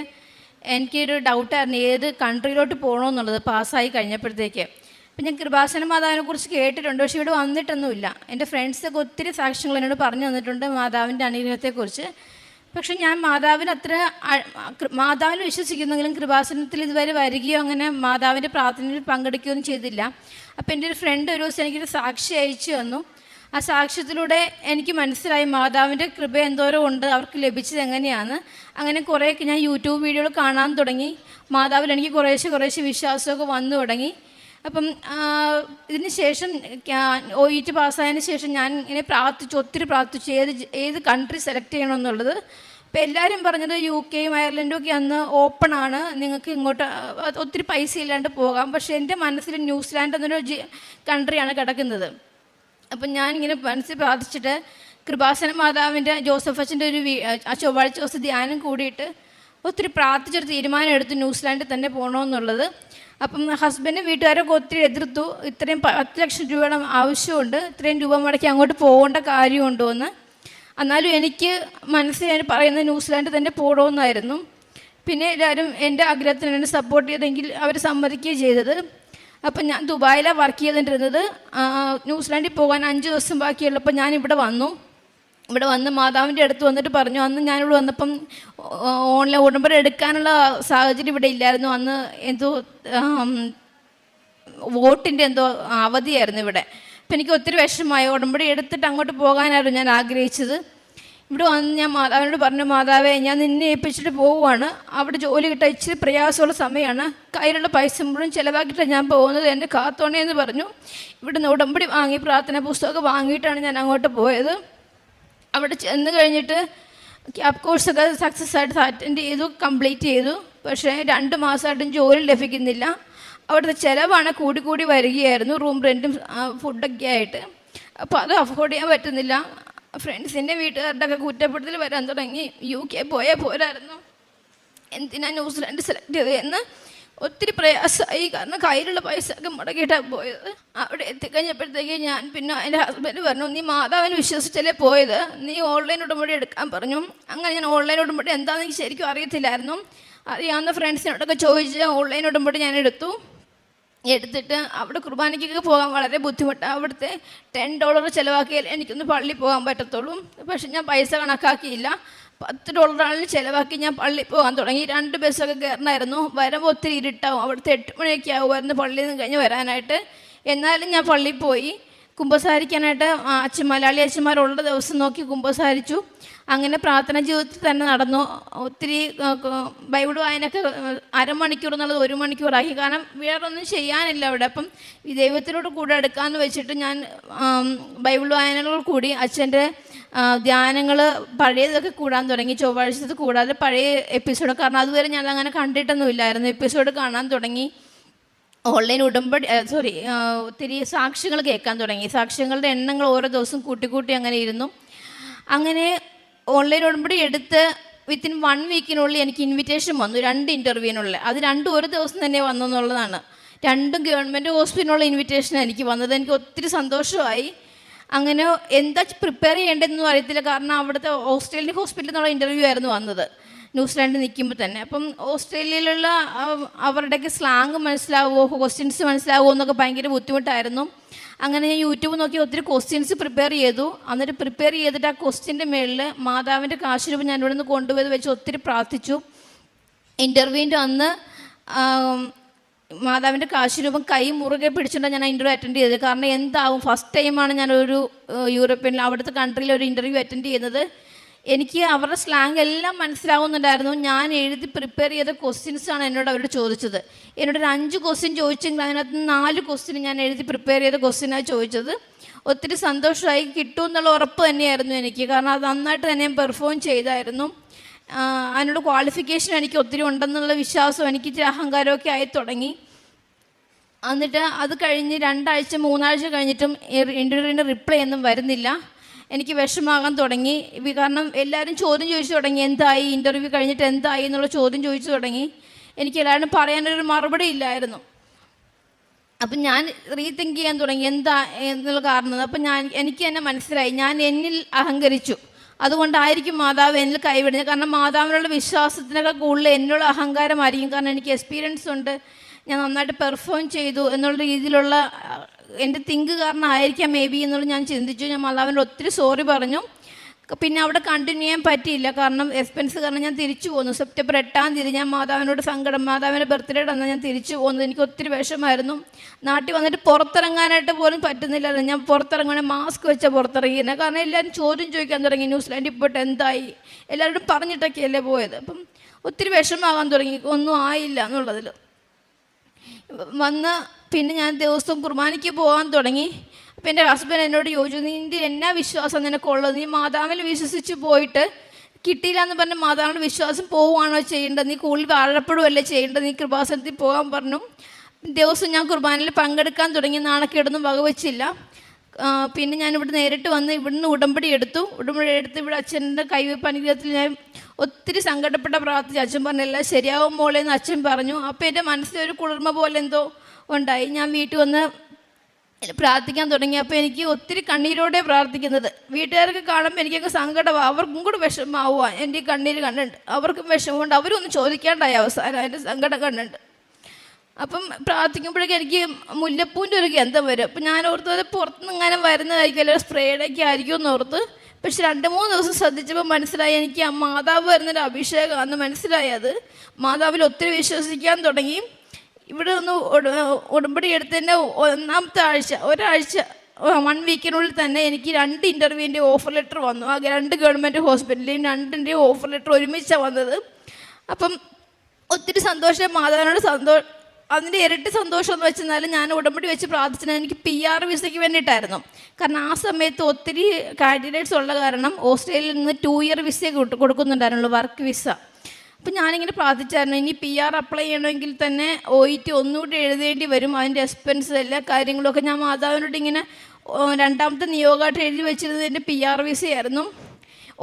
എനിക്കൊരു ഡൗട്ടായിരുന്നു ഏത് കൺട്രിയിലോട്ട് പോകണമെന്നുള്ളത് പാസ്സായി കഴിഞ്ഞപ്പോഴത്തേക്ക്. അപ്പം ഞാൻ കൃപാസന മാതാവിനെ കുറിച്ച് കേട്ടിട്ടുണ്ട്, പക്ഷേ ഇവിടെ വന്നിട്ടൊന്നുമില്ല. എൻ്റെ ഫ്രണ്ട്സൊക്കെ ഒത്തിരി സാക്ഷ്യങ്ങൾ എന്നോട് പറഞ്ഞു തന്നിട്ടുണ്ട് മാതാവിൻ്റെ അനുഗ്രഹത്തെക്കുറിച്ച്. പക്ഷെ ഞാൻ മാതാവിൽ വിശ്വസിക്കുന്നെങ്കിലും കൃപാസനത്തിൽ ഇതുവരെ വരികയോ അങ്ങനെ മാതാവിൻ്റെ പ്രാർത്ഥനയിൽ പങ്കെടുക്കുകയോ ഒന്നും ചെയ്തില്ല. അപ്പോൾ എൻ്റെ ഒരു ഫ്രണ്ട് ഒരു ദിവസം എനിക്കൊരു സാക്ഷി അയച്ചു തന്നു. ആ സാക്ഷ്യത്തിലൂടെ എനിക്ക് മനസ്സിലായി മാതാവിൻ്റെ കൃപ എന്തോരം ഉണ്ട്, അവർക്ക് ലഭിച്ചത് എങ്ങനെയാണ്. അങ്ങനെ കുറേയൊക്കെ ഞാൻ യൂട്യൂബ് വീഡിയോകൾ കാണാൻ തുടങ്ങി. മാതാവിൽ എനിക്ക് കുറേശ്ശെ വിശ്വാസമൊക്കെ വന്നു തുടങ്ങി. അപ്പം ഇതിന് ശേഷം OET പാസ്സായതിന് ശേഷം ഞാൻ ഇങ്ങനെ ഒത്തിരി പ്രാർത്ഥിച്ചു ഏത് കൺട്രി സെലക്ട് ചെയ്യണമെന്നുള്ളത്. അപ്പോൾ എല്ലാവരും പറഞ്ഞത് UK-യും അയർലൻഡും ഒക്കെ അന്ന് ഓപ്പണാണ്, നിങ്ങൾക്ക് ഇങ്ങോട്ട് ഒത്തിരി പൈസ ഇല്ലാണ്ട് പോകാം. പക്ഷേ എൻ്റെ മനസ്സിൽ ന്യൂസിലാൻഡ് എന്നൊരു കൺട്രിയാണ് കിടക്കുന്നത്. അപ്പം ഞാനിങ്ങനെ മനസ്സിൽ പ്രാർത്ഥിച്ചിട്ട് കൃപാസന മാതാവിൻ്റെ ജോസഫ് അച്ഛൻ്റെ ഒരു ചൊവ്വാഴ്ച ദിവസം ധ്യാനം കൂടിയിട്ട് ഒത്തിരി പ്രാർത്ഥിച്ചൊരു തീരുമാനം എടുത്തു ന്യൂസിലാൻഡിൽ തന്നെ പോകണമെന്നുള്ളത്. അപ്പം ഹസ്ബൻഡും വീട്ടുകാരൊക്കെ ഒത്തിരി എതിർത്തു. ഇത്രയും 10 ലക്ഷം രൂപയുടെ ആവശ്യമുണ്ട്, ഇത്രയും രൂപ മുടക്കി അങ്ങോട്ട് പോകേണ്ട കാര്യമുണ്ടോ എന്ന്. എന്നാലും എനിക്ക് മനസ്സിൽ പറയുന്നത് ന്യൂസിലാൻഡ് തന്നെ പോകണമെന്നായിരുന്നു. പിന്നെ എല്ലാവരും എൻ്റെ ആഗ്രഹത്തിന് എന്നെ സപ്പോർട്ട് ചെയ്തെങ്കിൽ അവർ സമ്മതിക്കുകയും ചെയ്തത്. അപ്പം ഞാൻ ദുബായിലാണ് വർക്ക് ചെയ്തിട്ടിരുന്നത്. ന്യൂസിലാൻഡിൽ പോകാൻ 5 ദിവസം ബാക്കിയുള്ളപ്പോൾ ഞാൻ ഇവിടെ വന്ന് മാതാവിൻ്റെ അടുത്ത് വന്നിട്ട് പറഞ്ഞു. അന്ന് ഞാനിവിടെ വന്നപ്പം ഓൺലൈൻ ഉടമ്പടി എടുക്കാനുള്ള സാഹചര്യം ഇവിടെ ഇല്ലായിരുന്നു. അന്ന് എന്തോ വോട്ടിൻ്റെ എന്തോ അവധിയായിരുന്നു ഇവിടെ. അപ്പം എനിക്ക് ഒത്തിരി വിഷമമായി. ഉടമ്പടി എടുത്തിട്ട് അങ്ങോട്ട് പോകാനായിരുന്നു ഞാൻ ആഗ്രഹിച്ചത്. ഇവിടെ വന്ന് ഞാൻ മാതാവിനോട് പറഞ്ഞു, മാതാവേ ഞാൻ നിന്നെ ഏൽപ്പിച്ചിട്ട് പോവുകയാണ്, അവിടെ ജോലി കിട്ടാൻ ഇച്ചിരി പ്രയാസമുള്ള സമയമാണ്, കയ്യിലുള്ള പൈസ മുഴുവൻ ചിലവാക്കിയിട്ടാണ് ഞാൻ പോകുന്നത്, എൻ്റെ കാത്തോണേ എന്ന് പറഞ്ഞു. ഇവിടുന്ന് ഉടമ്പടി വാങ്ങി പ്രാർത്ഥന പുസ്തകമൊക്കെ വാങ്ങിയിട്ടാണ് ഞാൻ അങ്ങോട്ട് പോയത്. അവിടെ ചെന്ന് കഴിഞ്ഞിട്ട് ക്യാപ് കോഴ്സൊക്കെ സക്സസ് ആയിട്ട് അറ്റൻഡ് ചെയ്തു, കംപ്ലീറ്റ് ചെയ്തു. പക്ഷേ 2 മാസമായിട്ടും ജോലി ലഭിക്കുന്നില്ല. അവിടുത്തെ ചിലവാണ് കൂടി വരികയായിരുന്നു, റൂം റെൻറ്റും ഫുഡൊക്കെ ആയിട്ട്. അപ്പോൾ അത് അഫോർഡ് ചെയ്യാൻ പറ്റുന്നില്ല. ഫ്രണ്ട്സിൻ്റെ വീട്ടുകാരുടെ ഒക്കെ കുറ്റപ്പെടുത്തൽ വരാൻ തുടങ്ങി. UK പോയാൽ പോരായിരുന്നു, എന്തിനാ ന്യൂസിലാൻഡ് സെലക്ട് ചെയ്തതെന്ന് ഒത്തിരി പ്രയാസമായി. കാരണം കയ്യിലുള്ള പൈസ ഒക്കെ മുടക്കിയിട്ടാണ് പോയത്. അവിടെ എത്തിക്കഴിഞ്ഞപ്പോഴത്തേക്ക് ഞാൻ പിന്നെ എൻ്റെ ഹസ്ബൻഡ് പറഞ്ഞു, നീ മാതാവിനെ വിശ്വസിച്ചല്ലേ പോയത്, നീ ഓൺലൈൻ ഉടമ്പടി എടുക്കാൻ പറഞ്ഞു. അങ്ങനെ ഞാൻ ഓൺലൈൻ ഉടമ്പടി എന്താണെന്ന് എനിക്ക് ശരിക്കും അറിയത്തില്ലായിരുന്നു. അറിയാവുന്ന ഫ്രണ്ട്സിനോടൊക്കെ ചോദിച്ച് ഓൺലൈൻ ഉടമ്പടി ഞാൻ എടുത്തിട്ട് അവിടെ കുർബാനയ്ക്കൊക്കെ പോകാൻ വളരെ ബുദ്ധിമുട്ടാണ്. അവിടുത്തെ $10 ചിലവാക്കിയാൽ എനിക്കൊന്ന് പള്ളിയിൽ പോകാൻ പറ്റത്തുള്ളൂ. പക്ഷെ ഞാൻ പൈസ കണക്കാക്കിയില്ല. $10 ചിലവാക്കി ഞാൻ പള്ളിയിൽ പോകാൻ തുടങ്ങി. 2 ബസ്സൊക്കെ കയറണമായിരുന്നു. വരുമ്പോൾ ഒത്തിരി ഇരുട്ടാവും. അവിടുത്തെ 8 മണിയൊക്കെ ആകുമായിരുന്നു പള്ളിയിൽ നിന്ന് കഴിഞ്ഞ് വരാനായിട്ട്. എന്നാലും ഞാൻ പള്ളിയിൽ പോയി കുമ്പസാരിക്കാനായിട്ട്. മലയാളി അച്ഛന്മാരുള്ള ദിവസം നോക്കി കുമ്പസാരിച്ചു. അങ്ങനെ പ്രാർത്ഥന ജീവിതത്തിൽ തന്നെ നടന്നു. ഒത്തിരി ബൈബിൾ വായനയൊക്കെ അരമണിക്കൂർ എന്നുള്ളത് 1 മണിക്കൂറാക്കി. കാരണം വേറൊന്നും ചെയ്യാനില്ല അവിടെ. അപ്പം ഈ ദൈവത്തിനോട് കൂടെ എടുക്കാമെന്ന് വെച്ചിട്ട് ഞാൻ ബൈബിൾ വായനകൾ കൂടി. അച്ഛൻ്റെ ധ്യാനങ്ങൾ പഴയതൊക്കെ കൂടാൻ തുടങ്ങി. ചൊവ്വാഴ്ചത് കൂടാതെ പഴയ എപ്പിസോഡ്, കാരണം അതുവരെ ഞാൻ അങ്ങനെ കണ്ടിട്ടൊന്നുമില്ലായിരുന്നു, എപ്പിസോഡ് കാണാൻ തുടങ്ങി. ഓൺലൈൻ ഉടമ്പടി ഒത്തിരി സാക്ഷ്യങ്ങൾ കേൾക്കാൻ തുടങ്ങി. സാക്ഷ്യങ്ങളുടെ എണ്ണങ്ങൾ ഓരോ ദിവസം കൂട്ടി അങ്ങനെ ഇരുന്നു. അങ്ങനെ ഓൺലൈൻ ഉടമ്പടി എടുത്ത് വിത്തിൻ 1 വീക്കിനുള്ളിൽ എനിക്ക് ഇൻവിറ്റേഷൻ വന്നു 2 ഇൻ്റർവ്യൂവിനുള്ള. അത് 2 ഒരു ദിവസം തന്നെ വന്നെന്നുള്ളതാണ്. 2 ഗവൺമെൻറ് ഹോസ്പിറ്റലിനുള്ള ഇൻവിറ്റേഷനാണ് എനിക്ക് വന്നത്. എനിക്ക് ഒത്തിരി സന്തോഷമായി. അങ്ങനെ എന്താ പ്രിപ്പയർ ചെയ്യേണ്ടതെന്നും അറിയത്തില്ല. കാരണം അവിടുത്തെ ഓസ്ട്രേലിയൻ ഹോസ്പിറ്റലിൽ നിന്നുള്ള ഇൻ്റർവ്യൂ ആയിരുന്നു വന്നത്, ന്യൂസിലാൻഡിൽ നിൽക്കുമ്പോൾ തന്നെ. അപ്പം ഓസ്ട്രേലിയയിലുള്ള അവരുടെയൊക്കെ സ്ലാങ് മനസ്സിലാവുമോ, ക്വസ്റ്റ്യൻസ് മനസ്സിലാവുമോ എന്നൊക്കെ ഭയങ്കര ബുദ്ധിമുട്ടായിരുന്നു. അങ്ങനെ ഞാൻ യൂട്യൂബ് നോക്കി ഒത്തിരി ക്വസ്റ്റ്യൻസ് പ്രിപ്പയർ ചെയ്തു. എന്നിട്ട് പ്രിപ്പയർ ചെയ്തിട്ട് ആ ക്വസ്റ്റ്യൻ്റെ മേളിൽ മാതാവിൻ്റെ കാശുരൂപം ഞാൻ ഇവിടെ നിന്ന് കൊണ്ടുപോയത് വെച്ച് ഒത്തിരി പ്രാർത്ഥിച്ചു. ഇൻ്റർവ്യൂവിൻ്റെ അന്ന് മാതാവിൻ്റെ കാശുരൂപം കൈ മുറുകെ പിടിച്ചിട്ടാണ് ഞാൻ ഇൻ്റർവ്യൂ അറ്റൻഡ് ചെയ്തത്. കാരണം എന്താവും, ഫസ്റ്റ് ടൈമാണ് ഞാനൊരു യൂറോപ്യൻ അവിടുത്തെ കൺട്രിയിൽ ഒരു ഇൻ്റർവ്യൂ അറ്റൻഡ് ചെയ്യുന്നത്. എനിക്ക് അവരുടെ സ്ലാങ് എല്ലാം മനസ്സിലാവുന്നുണ്ടായിരുന്നു. ഞാൻ എഴുതി പ്രിപ്പയർ ചെയ്ത ക്വസ്റ്റ്യൻസാണ് എന്നോട് അവർ ചോദിച്ചത്. എന്നോട് ഒരു 5 ക്വസ്റ്റ്യൻ ചോദിച്ചെങ്കിൽ അതിനകത്ത് 4 ക്വസ്റ്റ്യൻ ഞാൻ എഴുതി പ്രിപ്പയർ ചെയ്ത ക്വസ്റ്റ്യനാണ് ചോദിച്ചത്. ഒത്തിരി സന്തോഷമായി. കിട്ടുമെന്നുള്ള ഉറപ്പ് തന്നെയായിരുന്നു എനിക്ക്. കാരണം അത് നന്നായിട്ട് തന്നെ ഞാൻ പെർഫോം ചെയ്തായിരുന്നു. അതിനുള്ള ക്വാളിഫിക്കേഷൻ എനിക്ക് ഒത്തിരി ഉണ്ടെന്നുള്ള വിശ്വാസം, എനിക്ക് ഇച്ചിരി അഹങ്കാരമൊക്കെ ആയി തുടങ്ങി. എന്നിട്ട് അത് കഴിഞ്ഞ് 2 ആഴ്ച 3 ആഴ്ച കഴിഞ്ഞിട്ടും ഇൻ്റർവ്യൂവിൻ്റെ റിപ്ലൈ ഒന്നും വരുന്നില്ല. എനിക്ക് വിഷമാകാൻ തുടങ്ങി. കാരണം എല്ലാവരും ചോദ്യം ചോദിച്ചു തുടങ്ങി, എന്തായി ഇൻ്റർവ്യൂ കഴിഞ്ഞിട്ട് എന്തായി എന്നുള്ള ചോദ്യം ചോദിച്ചു തുടങ്ങി. എനിക്ക് എല്ലാവരും പറയാനൊരു മറുപടി ഇല്ലായിരുന്നു. അപ്പം ഞാൻ റീതിങ്ക് ചെയ്യാൻ തുടങ്ങി എന്താ എന്നുള്ള കാരണം. അപ്പം എനിക്ക് തന്നെ മനസ്സിലായി ഞാൻ എന്നിൽ അഹങ്കരിച്ചു. അതുകൊണ്ടായിരിക്കും മാതാവ് എന്നിൽ കൈവിടുന്നത്. കാരണം മാതാവിനുള്ള വിശ്വാസത്തിനൊക്കെ കൂടുതൽ എന്നുള്ള അഹങ്കാരമായിരിക്കും. കാരണം എനിക്ക് എക്സ്പീരിയൻസ് ഉണ്ട്, ഞാൻ നന്നായിട്ട് പെർഫോം ചെയ്തു എന്നുള്ള രീതിയിലുള്ള എൻ്റെ തിങ്ക് കാരണമായിരിക്കാം മേ ബി എന്നുള്ളത് ഞാൻ ചിന്തിച്ചു. ഞാൻ മാതാവിൻ്റെ ഒത്തിരി സോറി പറഞ്ഞു. പിന്നെ അവിടെ കണ്ടിന്യൂ ചെയ്യാൻ പറ്റിയില്ല. കാരണം എക്സ്പെൻസ് കാരണം ഞാൻ തിരിച്ചു പോന്നു. സെപ്റ്റംബർ 8-ാം തീയതി ഞാൻ മാതാവിനോട് സങ്കടം, മാതാവിൻ്റെ ബർത്ത്ഡേ അന്ന് ഞാൻ തിരിച്ചു പോകുന്നത്. എനിക്ക് ഒത്തിരി വിഷമായിരുന്നു. നാട്ടിൽ വന്നിട്ട് പുറത്തിറങ്ങാനായിട്ട് പോലും പറ്റുന്നില്ലായിരുന്നു. ഞാൻ പുറത്തിറങ്ങാൻ മാസ്ക് വെച്ചാൽ പുറത്തിറങ്ങിയിരുന്നത്. കാരണം എല്ലാവരും ചോദ്യം ചോദിക്കാൻ തുടങ്ങി, ന്യൂസിലാൻഡിൽ പോയിട്ട് എന്തായി, എല്ലാവരോടും പറഞ്ഞിട്ടൊക്കെയല്ലേ പോയത്. അപ്പം ഒത്തിരി വിഷമാകാൻ തുടങ്ങി, ഒന്നും ആയില്ല എന്നുള്ളതിൽ വന്ന്. പിന്നെ ഞാൻ ദിവസവും കുർബാനയ്ക്ക് പോകാൻ തുടങ്ങി. അപ്പം എൻ്റെ ഹസ്ബൻഡ് എന്നോട് ചോദിച്ചു, നിൻ്റെ എന്നാ വിശ്വാസം നിനക്കുള്ളത്, നീ മാതാവിൽ വിശ്വസിച്ച് പോയിട്ട് കിട്ടിയില്ല എന്ന് പറഞ്ഞ് മാതാവിൻ്റെ വിശ്വാസം പോവുകയാണോ ചെയ്യേണ്ടത്, നീ കൂടുതൽ വാഴപ്പെടുകയല്ലേ ചെയ്യേണ്ടത്, നീ കൃപാസനത്തിൽ പോകാൻ പറഞ്ഞു. ദിവസം ഞാൻ കുർബാനയിൽ പങ്കെടുക്കാൻ തുടങ്ങി. നാണക്കേടൊന്നും വകവച്ചില്ല. പിന്നെ ഞാനിവിടെ നേരിട്ട് വന്ന് ഇവിടുന്ന് ഉടമ്പടി എടുത്തു. ഇവിടെ അച്ഛൻ്റെ കൈവയ്പ്പ് അനുഗ്രഹത്തിൽ ഞാൻ ഒത്തിരി സങ്കടപ്പെട്ട പ്രാർത്ഥിച്ചു. അച്ഛൻ പറഞ്ഞു എല്ലാം ശരിയാവും മോളെ എന്ന് അച്ഛൻ പറഞ്ഞു. അപ്പോൾ എൻ്റെ മനസ്സിലൊരു കുളിർമ പോലെ എന്തോ ഉണ്ടായി. ഞാൻ വീട്ടിൽ വന്ന് പ്രാർത്ഥിക്കാൻ തുടങ്ങി. അപ്പോൾ എനിക്ക് ഒത്തിരി കണ്ണീരോടെ പ്രാർത്ഥിക്കുന്നത്. വീട്ടുകാർക്ക് കാണുമ്പോൾ എനിക്കൊക്കെ സങ്കടമാവും, അവർക്കും കൂടെ വിഷമാവുക. എൻ്റെ ഈ കണ്ണീര് കണ്ടിട്ട് അവർക്കും വിഷമമുണ്ട്. അവരൊന്നും ചോദിക്കാണ്ടായി അവസാനം എൻ്റെ സങ്കടം കണ്ടിട്ട്. അപ്പം പ്രാർത്ഥിക്കുമ്പോഴേക്കും എനിക്ക് മുല്ലപ്പൂവിൻ്റെ ഒരു ഗന്ധം വരും. അപ്പം ഞാൻ ഓർത്തത് പുറത്തുനിന്ന് ഇങ്ങനെ വരുന്നതായിരിക്കും, അല്ലെങ്കിൽ സ്പ്രേയുടെയൊക്കെ ആയിരിക്കും എന്ന് ഓർത്ത്. പക്ഷെ 2-3 ദിവസം ശ്രദ്ധിച്ചപ്പോൾ മനസ്സിലായി എനിക്ക് ആ മാതാവ് വരുന്നൊരു അഭിഷേകമാണെന്ന് മനസ്സിലായി. അത് മാതാവിൽ ഒത്തിരി വിശ്വസിക്കാൻ തുടങ്ങി. ഇവിടെ ഒന്ന് ഉടമ്പടി എടുത്തതിൻ്റെ 1-ാമത്തെ ആഴ്ച, ഒരാഴ്ച 1 വീക്കിനുള്ളിൽ തന്നെ എനിക്ക് 2 ഇൻ്റർവ്യൂവിൻ്റെ ഓഫർ ലെറ്റർ വന്നു. ആ 2 ഗവൺമെൻറ് ഹോസ്പിറ്റലിലെയും 2ൻ്റെയും ഓഫർ ലെറ്റർ ഒരുമിച്ചാണ് വന്നത്. അപ്പം ഒത്തിരി സന്തോഷം, മാതാവിനോട് അതിൻ്റെ ഇരട്ടി സന്തോഷം എന്ന് വെച്ചെന്നാൽ ഞാൻ ഉടമ്പടി വെച്ച് പ്രാർത്ഥിച്ചത് എനിക്ക് PR വിസയ്ക്ക് വേണ്ടിയിട്ടായിരുന്നു. കാരണം ആ സമയത്ത് ഒത്തിരി കാൻഡിഡേറ്റ്സ് ഉള്ള കാരണം ഓസ്ട്രേലിയയിൽ നിന്ന് 2 ഇയർ വിസ കൊടുക്കുന്നുണ്ടായിരുന്നുള്ളൂ, വർക്ക് വിസ. അപ്പം ഞാനിങ്ങനെ പ്രാർത്ഥിച്ചായിരുന്നു, ഇനി PR അപ്ലൈ ചെയ്യണമെങ്കിൽ തന്നെ OET ഒന്നുകൂടി എഴുതേണ്ടി വരും, അതിൻ്റെ എക്സ്പെൻസ് എല്ലാ കാര്യങ്ങളൊക്കെ ഞാൻ മാതാവിനോട് ഇങ്ങനെ 2ാമത്തെ നിയോഗമായിട്ട് എഴുതി വെച്ചിരുന്നത് എൻ്റെ PR വിസയായിരുന്നു.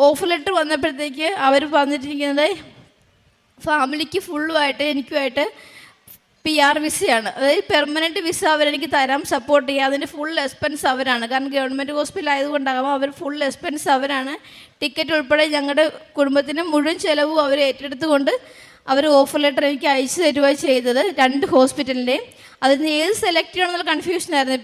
ഓഫർ ലെറ്റർ വന്നപ്പോഴത്തേക്ക് അവർ പറഞ്ഞിട്ടിരിക്കുന്നത് ഫാമിലിക്ക് ഫുള്ളുമായിട്ട് എനിക്കുമായിട്ട് PR വിസയാണ്. അതായത് പെർമനൻറ്റ് വിസ അവരെനിക്ക് തരാം, സപ്പോർട്ട് ചെയ്യുക. അതിൻ്റെ ഫുൾ എക്സ്പെൻസ് അവരാണ്. കാരണം ഗവൺമെൻറ് ഹോസ്പിറ്റൽ ആയതുകൊണ്ടാകാം അവർ ഫുൾ എക്സ്പെൻസ് അവരാണ്. ടിക്കറ്റ് ഉൾപ്പെടെ ഞങ്ങളുടെ കുടുംബത്തിന് മുഴുവൻ ചിലവും അവർ ഏറ്റെടുത്തുകൊണ്ട് അവർ ഓഫർ ലെറ്റർ എനിക്ക് അയച്ചു തരുകയാണ് ചെയ്തത്, 2 ഹോസ്പിറ്റലിൻ്റെയും. അതിന് ഏത് സെലക്ട് ചെയ്യണമെന്നുള്ള കൺഫ്യൂഷനായിരുന്നു.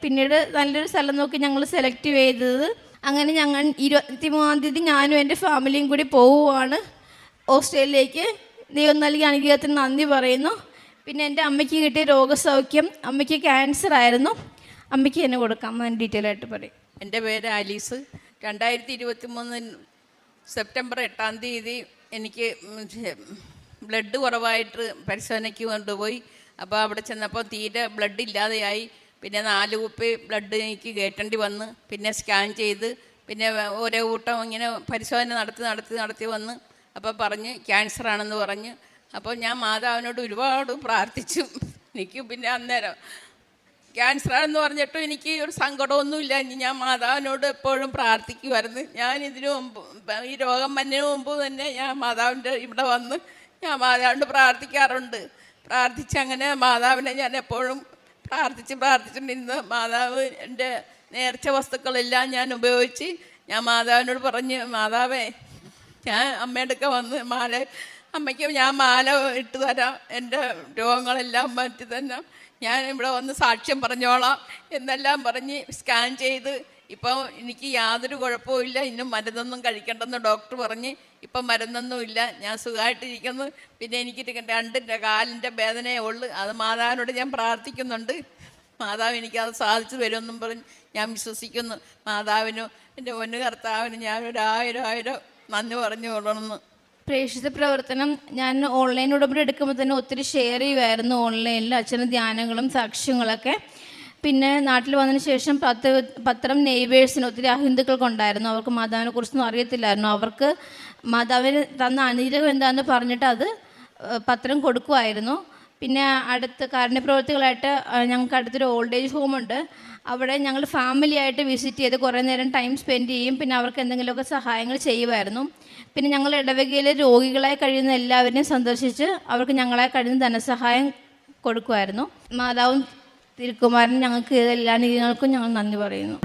പിന്നീട് നല്ലൊരു സ്ഥലം നോക്കി ഞങ്ങൾ സെലക്ട് ചെയ്തത് അങ്ങനെ ഞങ്ങൾ 23-ാം തീയതി ഞാനും എൻ്റെ ഫാമിലിയും കൂടി പോവുകയാണ് ഓസ്ട്രേലിയയിലേക്ക്. ദൈവം നൽകിയ അനുഗ്രഹത്തിന് നന്ദി പറയുന്നു. പിന്നെ എൻ്റെ അമ്മയ്ക്ക് കിട്ടിയ രോഗസൗഖ്യം, അമ്മയ്ക്ക് ക്യാൻസർ ആയിരുന്നു. അമ്മയ്ക്ക് എന്നെ കൊടുക്കാം, ഞാൻ ഡീറ്റെയിൽ ആയിട്ട് പറയും. എൻ്റെ പേര് ആലീസ്. 2023 സെപ്റ്റംബർ 8-ാം തീയതി എനിക്ക് ബ്ലഡ് കുറവായിട്ട് പരിശോധനയ്ക്ക് കൊണ്ടുപോയി. അപ്പോൾ അവിടെ ചെന്നപ്പോൾ തീരെ ബ്ലഡ് ഇല്ലാതെയായി. പിന്നെ 4 കുപ്പി ബ്ലഡ് എനിക്ക് കയറ്റേണ്ടി വന്ന്. പിന്നെ സ്കാൻ ചെയ്ത് പിന്നെ ഓരോ കൂട്ടം ഇങ്ങനെ പരിശോധന നടത്തി വന്ന് അപ്പോൾ പറഞ്ഞ് ക്യാൻസറാണെന്ന് പറഞ്ഞ്. അപ്പോൾ ഞാൻ മാതാവിനോട് ഒരുപാട് പ്രാർത്ഥിച്ചു. എനിക്ക് പിന്നെ അന്നേരം ക്യാൻസറാണെന്ന് പറഞ്ഞിട്ടും എനിക്ക് ഒരു സങ്കടമൊന്നുമില്ല. ഇനി ഞാൻ മാതാവിനോട് എപ്പോഴും പ്രാർത്ഥിക്കുമായിരുന്നു. ഞാൻ ഇതിനു മുമ്പ് ഈ രോഗം വന്നതിന് മുമ്പ് തന്നെ ഞാൻ മാതാവിൻ്റെ ഇവിടെ വന്ന് ഞാൻ മാതാവിനോട് പ്രാർത്ഥിക്കാറുണ്ട്. പ്രാർത്ഥിച്ചങ്ങനെ മാതാവിനെ ഞാൻ എപ്പോഴും പ്രാർത്ഥിച്ചിരുന്നു. മാതാവ് എൻ്റെ നേർച്ച വസ്തുക്കളെല്ലാം ഞാൻ ഉപയോഗിച്ച് ഞാൻ മാതാവിനോട് പറഞ്ഞ്, മാതാവേ ഞാൻ അമ്മയുടെ വന്ന് അമ്മയ്ക്ക് ഞാൻ മാല ഇട്ട് തരാം, എൻ്റെ രോഗങ്ങളെല്ലാം മാറ്റി തരാം, ഞാൻ ഇവിടെ വന്ന് സാക്ഷ്യം പറഞ്ഞോളാം എന്നെല്ലാം പറഞ്ഞ് സ്കാൻ ചെയ്ത് ഇപ്പം എനിക്ക് യാതൊരു കുഴപ്പമില്ല. ഇന്നും മരുന്നൊന്നും കഴിക്കേണ്ടെന്ന് ഡോക്ടർ പറഞ്ഞ് ഇപ്പം മരുന്നൊന്നുമില്ല, ഞാൻ സുഖമായിട്ടിരിക്കുന്നു. പിന്നെ എനിക്ക് 2 കാലിൻ്റെ വേദനയേ ഉള്ളൂ. അത് മാതാവിനോട് ഞാൻ പ്രാർത്ഥിക്കുന്നുണ്ട്. മാതാവ് എനിക്കത് സാധിച്ചു വരുമെന്നും പറഞ്ഞ് ഞാൻ വിശ്വസിക്കുന്നു. മാതാവിനും എൻ്റെ പൊന്നു കർത്താവിനും ഞാൻ 1000 നന്ദി പറഞ്ഞു കൊള്ളണമെന്ന്. പ്രേക്ഷിത പ്രവർത്തനം ഞാൻ ഓൺലൈൻ ഉടമ്പടി എടുക്കുമ്പോൾ തന്നെ ഒത്തിരി ഷെയർ ചെയ്യുമായിരുന്നു ഓൺലൈനിൽ അച്ഛൻ്റെ ധ്യാനങ്ങളും സാക്ഷ്യങ്ങളൊക്കെ. പിന്നെ നാട്ടിൽ വന്നതിന് ശേഷം പത്രം നെയ്ബേഴ്സിന് ഒത്തിരി അഹിന്ദുക്കൾക്കുണ്ടായിരുന്നു. അവർക്ക് മാതാവിനെ കുറിച്ചൊന്നും അറിയത്തില്ലായിരുന്നു. അവർക്ക് മാതാവിന് തന്ന അനുഗ്രഹം എന്താണെന്ന് പറഞ്ഞിട്ട് അത് പത്രം കൊടുക്കുമായിരുന്നു. പിന്നെ അടുത്ത് കാരുണ്യപ്രവർത്തികളായിട്ട് ഞങ്ങൾക്ക് അടുത്തൊരു ഓൾഡ് ഏജ് ഹോമുണ്ട്. അവിടെ ഞങ്ങൾ ഫാമിലി ആയിട്ട് വിസിറ്റ് ചെയ്ത് കുറേ നേരം ടൈം സ്പെൻഡ് ചെയ്യും. പിന്നെ അവർക്ക് എന്തെങ്കിലുമൊക്കെ സഹായങ്ങൾ ചെയ്യുമായിരുന്നു. പിന്നെ ഞങ്ങൾ ഇടവകയിലെ രോഗികളായി കഴിയുന്ന എല്ലാവരെയും സന്ദർശിച്ച് അവർക്ക് ഞങ്ങളായി കഴിയുന്ന ധനസഹായം കൊടുക്കുമായിരുന്നു. മാതാവും തിരുക്കുമാരനും ഞങ്ങൾക്ക് എല്ലാ അനുഗ്രഹങ്ങൾക്കും ഞങ്ങൾ നന്ദി പറയുന്നു.